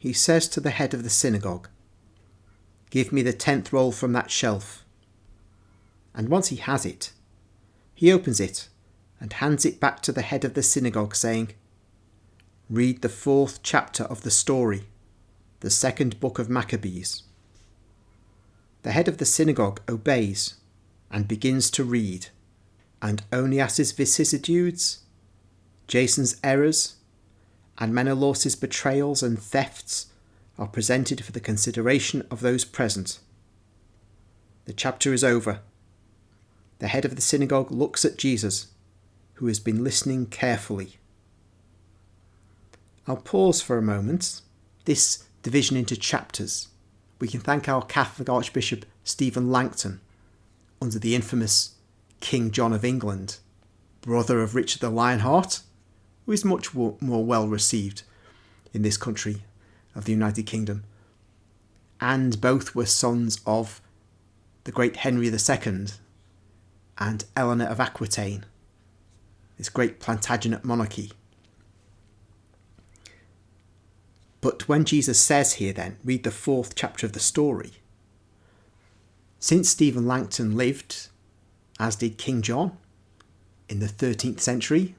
he says to the head of the synagogue, "Give me the 10th roll from that shelf." And once he has it, he opens it and hands it back to the head of the synagogue, saying, "Read the 4th chapter of the story, the 2nd book of Maccabees." The head of the synagogue obeys and begins to read, and Onias's vicissitudes, Jason's errors, and Menelaus's betrayals and thefts are presented for the consideration of those present. The chapter is over. The head of the synagogue looks at Jesus, who has been listening carefully. I'll pause for a moment. This division into chapters, we can thank our Catholic Archbishop Stephen Langton, under the infamous King John of England, brother of Richard the Lionheart, who is much more well received in this country of the United Kingdom. And both were sons of the great Henry II and Eleanor of Aquitaine, this great Plantagenet monarchy. But when Jesus says here then, read the 4th chapter of the story, since Stephen Langton lived, as did King John, in the 13th century,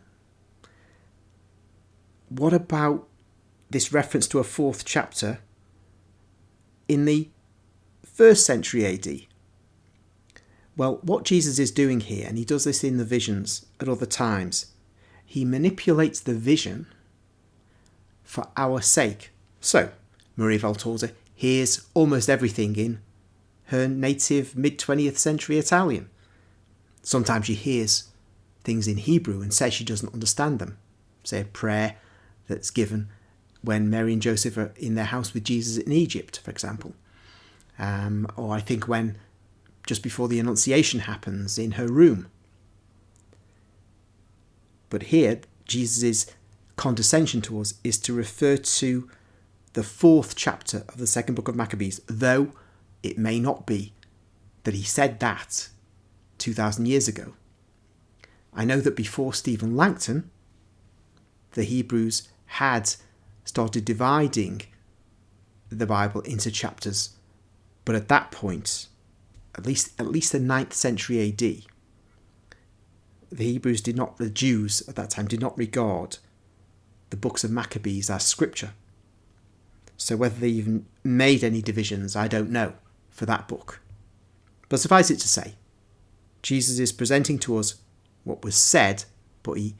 what about this reference to a 4th chapter in the 1st century AD? Well, what Jesus is doing here, and he does this in the visions at other times, he manipulates the vision for our sake. So, Maria Valtorta hears almost everything in her native mid-20th century Italian. Sometimes she hears things in Hebrew and says she doesn't understand them. Say a prayer that's given when Mary and Joseph are in their house with Jesus in Egypt, for example. Or I think when, just before the Annunciation happens, in her room. But here, Jesus' condescension to us is to refer to the 4th chapter of the 2nd book of Maccabees, though it may not be that he said that 2,000 years ago. I know that before Stephen Langton, the Hebrews had started dividing the Bible into chapters, but at that point, at least the 9th century AD, the Jews at that time did not regard the books of Maccabees as scripture. So whether they even made any divisions, I don't know, for that book. But suffice it to say, Jesus is presenting to us what was said, but he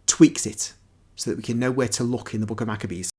tweaks it so that we can know where to look in the book of Maccabees.